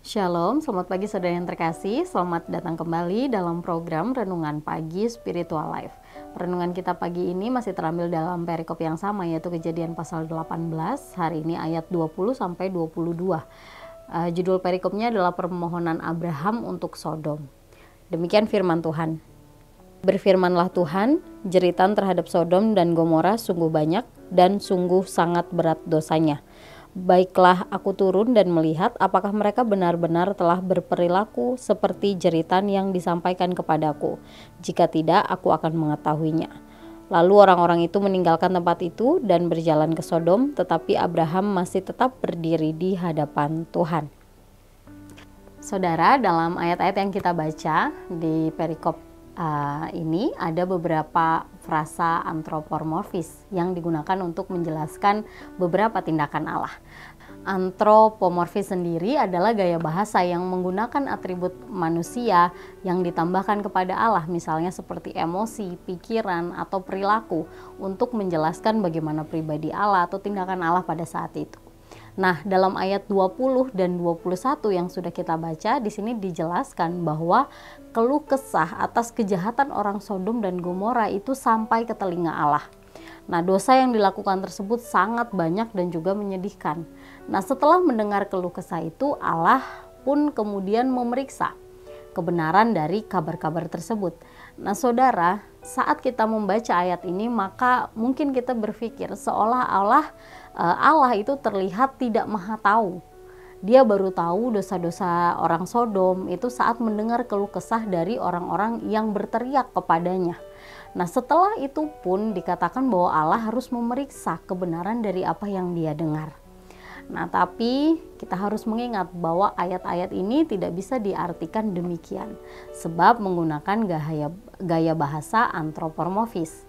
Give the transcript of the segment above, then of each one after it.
Shalom, selamat pagi saudara yang terkasih. Selamat datang kembali dalam program Renungan Pagi Spiritual Life. Renungan kita pagi ini masih terambil dalam perikop yang sama, yaitu Kejadian pasal 18. Hari ini ayat 20 sampai 22. Judul perikopnya adalah permohonan Abraham untuk Sodom. Demikian firman Tuhan. Berfirmanlah Tuhan, jeritan terhadap Sodom dan Gomora sungguh banyak dan sungguh sangat berat dosanya. Baiklah, aku turun dan melihat apakah mereka benar-benar telah berperilaku seperti jeritan yang disampaikan kepadaku. Jika tidak, aku akan mengetahuinya. Lalu orang-orang itu meninggalkan tempat itu dan berjalan ke Sodom, tetapi Abraham masih tetap berdiri di hadapan Tuhan. Saudara, dalam ayat-ayat yang kita baca di perikop ini ada beberapa frasa antropomorfis yang digunakan untuk menjelaskan beberapa tindakan Allah. Antropomorfis sendiri adalah gaya bahasa yang menggunakan atribut manusia yang ditambahkan kepada Allah, misalnya seperti emosi, pikiran, atau perilaku untuk menjelaskan bagaimana pribadi Allah atau tindakan Allah pada saat itu. Nah, dalam ayat 20 dan 21 yang sudah kita baca, di sini dijelaskan bahwa keluh kesah atas kejahatan orang Sodom dan Gomora itu sampai ke telinga Allah. Nah, dosa yang dilakukan tersebut sangat banyak dan juga menyedihkan. Nah, setelah mendengar keluh kesah itu, Allah pun kemudian memeriksa kebenaran dari kabar-kabar tersebut. Nah, saudara, saat kita membaca ayat ini, maka mungkin kita berpikir seolah-olah Allah itu terlihat tidak maha tahu. Dia baru tahu dosa-dosa orang Sodom itu saat mendengar keluh kesah dari orang-orang yang berteriak kepadanya. Nah, setelah itu pun dikatakan bahwa Allah harus memeriksa kebenaran dari apa yang dia dengar. Nah, tapi kita harus mengingat bahwa ayat-ayat ini tidak bisa diartikan demikian, sebab menggunakan gaya bahasa antropomorfis.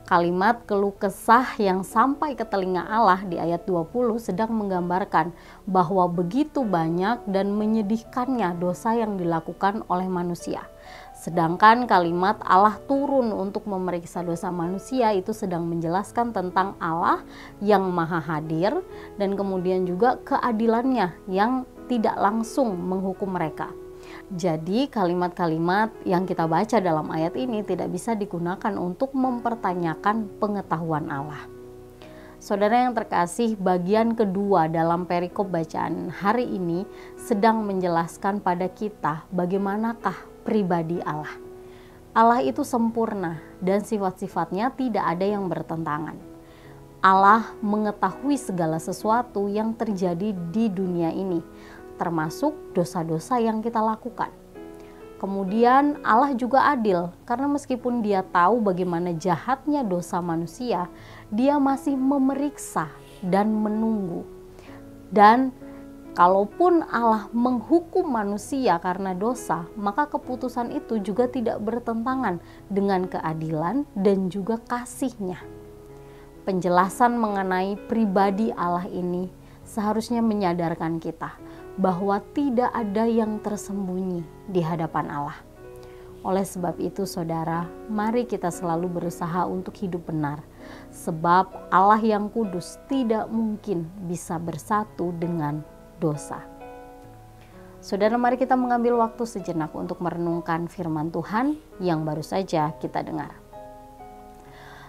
Kalimat keluh kesah yang sampai ke telinga Allah di ayat 20 sedang menggambarkan bahwa begitu banyak dan menyedihkannya dosa yang dilakukan oleh manusia. Sedangkan kalimat Allah turun untuk memeriksa dosa manusia itu sedang menjelaskan tentang Allah yang maha hadir dan kemudian juga keadilannya yang tidak langsung menghukum mereka. Jadi kalimat-kalimat yang kita baca dalam ayat ini tidak bisa digunakan untuk mempertanyakan pengetahuan Allah. Saudara yang terkasih, bagian kedua dalam perikop bacaan hari ini sedang menjelaskan pada kita bagaimanakah pribadi Allah. Allah itu sempurna dan sifat-sifatnya tidak ada yang bertentangan. Allah mengetahui segala sesuatu yang terjadi di dunia ini, termasuk dosa-dosa yang kita lakukan. Kemudian Allah juga adil, karena meskipun dia tahu bagaimana jahatnya dosa manusia, dia masih memeriksa dan menunggu. Dan kalaupun Allah menghukum manusia karena dosa, maka keputusan itu juga tidak bertentangan dengan keadilan dan juga kasih-Nya. Penjelasan mengenai pribadi Allah ini seharusnya menyadarkan kita bahwa tidak ada yang tersembunyi di hadapan Allah. Oleh sebab itu, saudara, mari kita selalu berusaha untuk hidup benar, sebab Allah yang kudus tidak mungkin bisa bersatu dengan dosa. Saudara, mari kita mengambil waktu sejenak untuk merenungkan firman Tuhan yang baru saja kita dengar.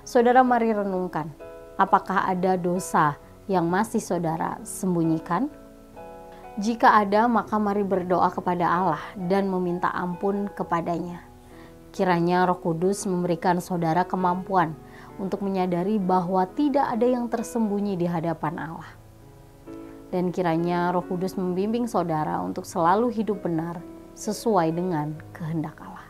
Saudara, mari renungkan, apakah ada dosa yang masih saudara sembunyikan? Jika ada, maka mari berdoa kepada Allah dan meminta ampun kepadanya. Kiranya Roh Kudus memberikan saudara kemampuan untuk menyadari bahwa tidak ada yang tersembunyi di hadapan Allah. Dan kiranya Roh Kudus membimbing saudara untuk selalu hidup benar sesuai dengan kehendak Allah.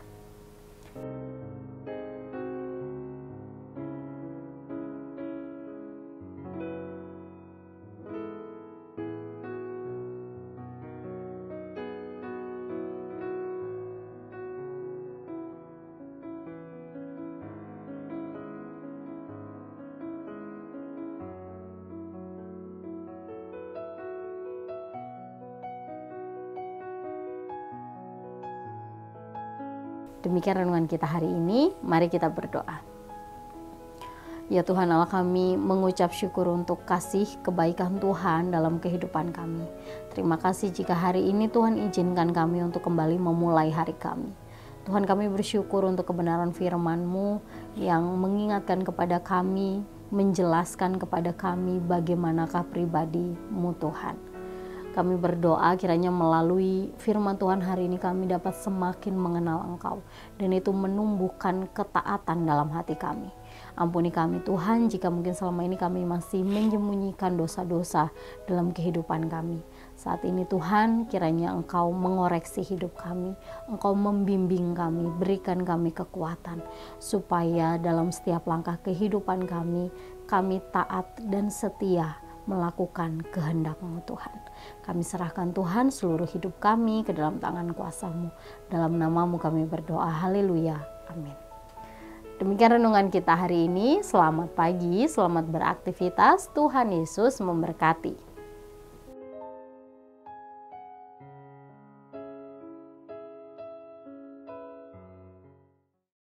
Demikian renungan kita hari ini, mari kita berdoa. Ya Tuhan Allah, kami mengucap syukur untuk kasih kebaikan Tuhan dalam kehidupan kami. Terima kasih jika hari ini Tuhan izinkan kami untuk kembali memulai hari kami. Tuhan, kami bersyukur untuk kebenaran firman-Mu yang mengingatkan kepada kami, menjelaskan kepada kami bagaimanakah pribadi-Mu Tuhan. Kami berdoa kiranya melalui firman Tuhan hari ini kami dapat semakin mengenal Engkau, dan itu menumbuhkan ketaatan dalam hati kami. Ampuni kami Tuhan jika mungkin selama ini kami masih menyembunyikan dosa-dosa dalam kehidupan kami. Saat ini Tuhan, kiranya Engkau mengoreksi hidup kami, Engkau membimbing kami, berikan kami kekuatan, supaya dalam setiap langkah kehidupan kami taat dan setia melakukan kehendak-Mu Tuhan. Kami serahkan Tuhan seluruh hidup kami ke dalam tangan kuasa-Mu. Dalam nama-Mu kami berdoa, haleluya, amin. Demikian renungan kita hari ini. Selamat pagi, selamat beraktivitas. Tuhan Yesus memberkati.